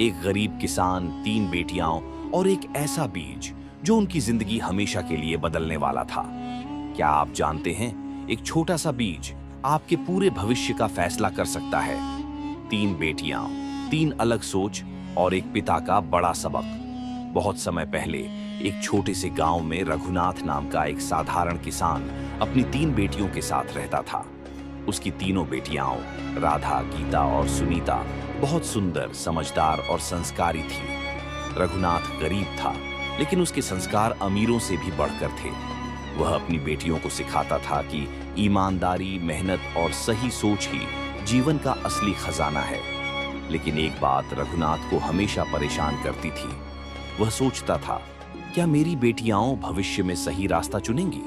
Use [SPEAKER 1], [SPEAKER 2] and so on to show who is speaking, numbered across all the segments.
[SPEAKER 1] एक गरीब किसान, 3 बेटियां और एक ऐसा बीज जो उनकी जिंदगी हमेशा के लिए बदलने वाला था। क्या आप जानते हैं, एक छोटा सा बीज आपके पूरे भविष्य का फैसला कर सकता है। 3 बेटियां, 3 अलग सोच और एक पिता का बड़ा सबक। बहुत समय पहले एक छोटे से गांव में रघुनाथ नाम का एक साधारण किसान अपनी 3 बेटियों के साथ रहता था। उसकी तीनों बेटियां राधा, गीता और सुनीता बहुत सुंदर, समझदार और संस्कारी थी। रघुनाथ गरीब था, लेकिन उसके संस्कार अमीरों से भी बढ़कर थे। वह अपनी बेटियों को सिखाता था कि ईमानदारी, मेहनत और सही सोच ही जीवन का असली खजाना है। लेकिन एक बात रघुनाथ को हमेशा परेशान करती थी। वह सोचता था, क्या मेरी बेटियां भविष्य में सही रास्ता चुनेंगी?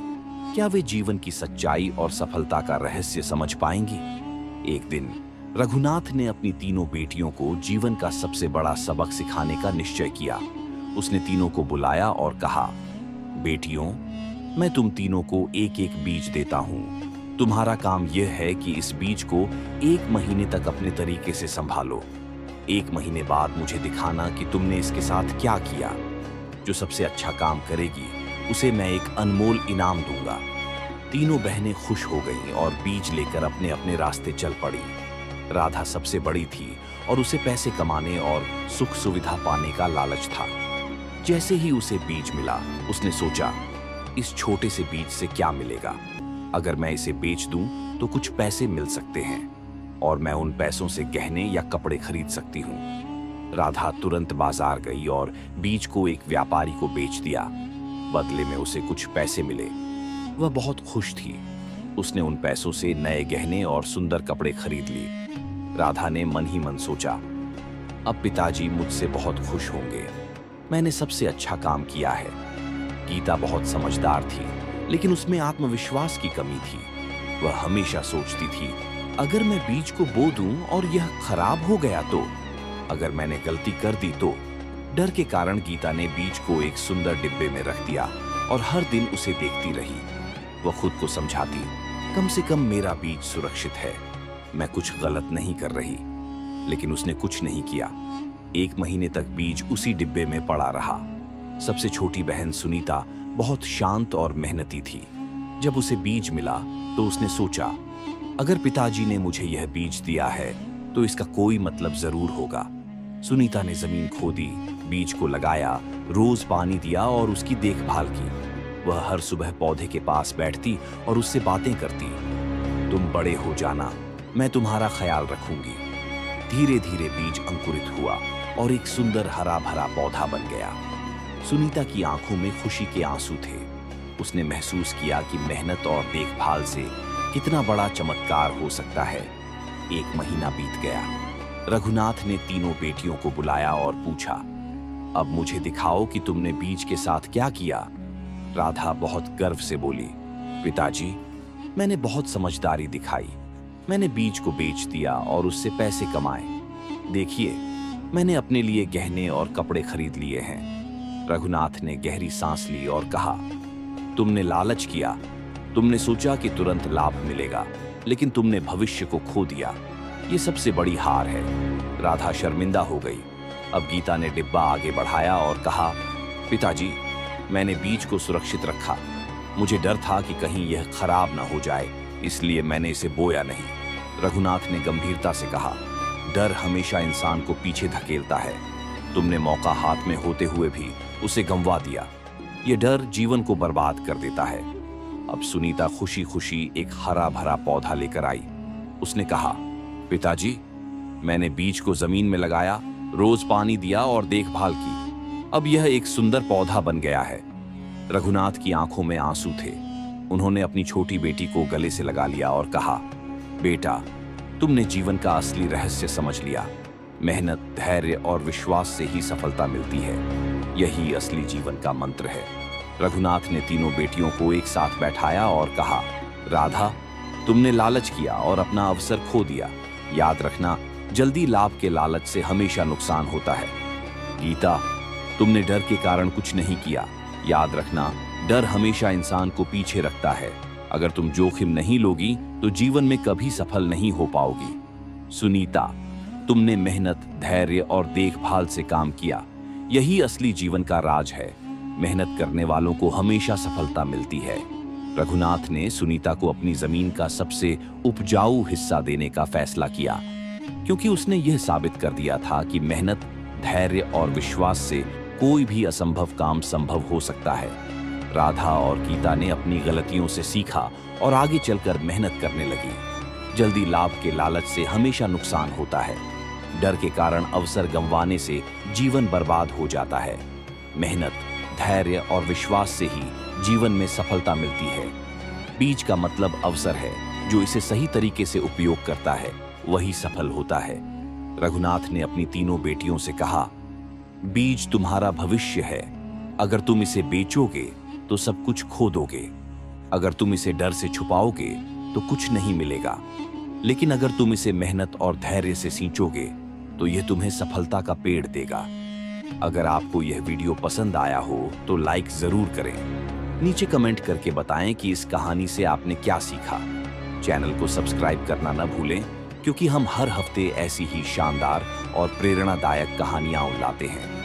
[SPEAKER 1] क्या वे जीवन की सच्चाई और सफलता का रहस्य समझ पाएंगी? एक दिन रघुनाथ ने अपनी तीनों बेटियों को जीवन का सबसे बड़ा सबक सिखाने का निश्चय किया। उसने तीनों को बुलाया और कहा, बेटियों, मैं तुम तीनों को एक एक बीज देता हूं। तुम्हारा काम यह है कि इस बीज को 1 महीने तक अपने तरीके से संभालो। 1 महीने बाद मुझे दिखाना कि तुमने इसके साथ क्या किया। जो सबसे अच्छा काम करेगी उसे मैं एक अनमोल इनाम दूंगा। तीनों बहनें खुश हो गईं और बीज लेकर अपने अपने रास्ते चल पड़ी। राधा सबसे बड़ी थी और उसे पैसे कमाने और सुख सुविधा पाने का लालच था। जैसे ही उसे बीज मिला, उसने सोचा, इस छोटे से बीज से क्या मिलेगा? अगर मैं इसे बेच दूं तो कुछ पैसे मिल सकते हैं और मैं उन पैसों से गहने या कपड़े खरीद सकती हूँ। राधा तुरंत बाजार गई और बीज को एक व्यापारी को बेच दिया। बदले में उसे कुछ पैसे मिले। वह बहुत खुश थी। उसने उन पैसों से नए गहने और सुंदर कपड़े खरीद लिए। राधा ने मन ही मन सोचा, अब पिताजी मुझसे बहुत खुश होंगे। मैंने सबसे अच्छा काम किया है। गीता बहुत समझदार थी, लेकिन उसमें आत्मविश्वास की कमी थी। वह हमेशा सोचती थी, अगर मैं बीज को बो दूं और यह खराब हो गया तो? अगर मैंने गलती कर दी तो? डर के कारण गीता ने बीज को एक सुंदर डिब्बे में रख दिया और हर दिन उसे देखती रही। वह खुद को समझाती, कम से कम मेरा बीज सुरक्षित है, मैं कुछ गलत नहीं कर रही। लेकिन उसने कुछ नहीं किया। 1 महीने तक बीज उसी डिब्बे में पड़ा रहा। सबसे छोटी बहन सुनीता बहुत शांत और मेहनती थी। जब उसे बीज मिला तो उसने सोचा, अगर पिताजी ने मुझे यह बीज दिया है तो इसका कोई मतलब जरूर होगा। सुनीता ने जमीन खोदी, बीज को लगाया, रोज पानी दिया और उसकी देखभाल की। वह हर सुबह पौधे के पास बैठती और उससे बातें करती। तुम बड़े हो जाना, मैं तुम्हारा ख्याल रखूंगी। धीरे धीरे बीज अंकुरित हुआ और एक सुंदर हरा भरा पौधा बन गया। सुनीता की आंखों में खुशी के आंसू थे। उसने महसूस किया कि मेहनत और देखभाल से कितना बड़ा चमत्कार हो सकता है। 1 महीना बीत गया। रघुनाथ ने तीनों बेटियों को बुलाया और पूछा, अब मुझे दिखाओ कि तुमने बीज के साथ क्या किया। राधा बहुत गर्व से बोली, पिताजी, मैंने बहुत समझदारी दिखाई। मैंने बीज को बेच दिया और उससे पैसे कमाए। देखिए, मैंने अपने लिए गहने और कपड़े खरीद लिए हैं। रघुनाथ ने गहरी सांस ली और कहा, तुमने लालच किया। तुमने सोचा कि तुरंत लाभ मिलेगा, लेकिन तुमने भविष्य को खो दिया। ये सबसे बड़ी हार है। राधा शर्मिंदा हो गई। अब गीता ने डिब्बा आगे बढ़ाया और कहा, पिताजी, मैंने बीज को सुरक्षित रखा। मुझे डर था कि कहीं यह खराब ना हो जाए, इसलिए मैंने इसे बोया नहीं। रघुनाथ ने गंभीरता से कहा, डर हमेशा इंसान को पीछे धकेलता है। तुमने मौका हाथ में होते हुए भी उसे गंवा दिया। यह डर जीवन को बर्बाद कर देता है। अब सुनीता खुशी खुशी एक हरा भरा पौधा लेकर आई। उसने कहा, पिताजी, मैंने बीज को जमीन में लगाया, रोज पानी दिया और देखभाल की। अब यह एक सुंदर पौधा बन गया है। रघुनाथ की आंखों में आंसू थे। उन्होंने अपनी छोटी बेटी को गले से लगा लिया और कहा, बेटा, तुमने जीवन का असली रहस्य समझ लिया। मेहनत, धैर्य और विश्वास से ही सफलता मिलती है। यही असली जीवन का मंत्र है। रघुनाथ ने तीनों बेटियों को एक साथ बैठाया और कहा, राधा, तुमने लालच किया और अपना अवसर खो दिया। याद रखना, जल्दी लाभ के लालच से हमेशा नुकसान होता है। गीता, तुमने डर के कारण कुछ नहीं किया। याद रखना, डर हमेशा इंसान को पीछे रखता है। अगर तुम जोखिम नहीं लोगी तो जीवन में कभी सफल नहीं हो पाओगी। सुनीता, तुमने मेहनत, धैर्य और देखभाल से काम किया। यही असली जीवन का राज है। मेहनत करने वालों को हमेशा सफलता मिलती है। रघुनाथ ने सुनीता को अपनी जमीन का सबसे उपजाऊ हिस्सा देने का फैसला किया, क्योंकि उसने यह साबित कर दिया था कि मेहनत, धैर्य और विश्वास से कोई भी असंभव काम संभव हो सकता है। राधा और गीता ने अपनी गलतियों से सीखा और आगे चलकर मेहनत करने लगी। जल्दी लाभ के लालच से हमेशा नुकसान होता है। डर के कारण अवसर गंवाने से जीवन बर्बाद हो जाता है। मेहनत, धैर्य और विश्वास से ही जीवन में सफलता मिलती है। बीज का मतलब अवसर है। जो इसे सही तरीके से उपयोग करता है वही सफल होता है। रघुनाथ ने अपनी तीनों बेटियों से कहा, बीज तुम्हारा भविष्य है। अगर तुम इसे बेचोगे तो सब कुछ खो दोगे। अगर तुम इसे डर से छुपाओगे तो कुछ नहीं मिलेगा। लेकिन अगर तुम इसे मेहनत और धैर्य से सींचोगे तो यह तुम्हें सफलता का पेड़ देगा। अगर आपको यह वीडियो पसंद आया हो तो लाइक जरूर करें। नीचे कमेंट करके बताएं कि इस कहानी से आपने क्या सीखा। चैनल को सब्सक्राइब करना न भूलें, क्योंकि हम हर हफ्ते ऐसी ही शानदार और प्रेरणादायक कहानियां लाते हैं।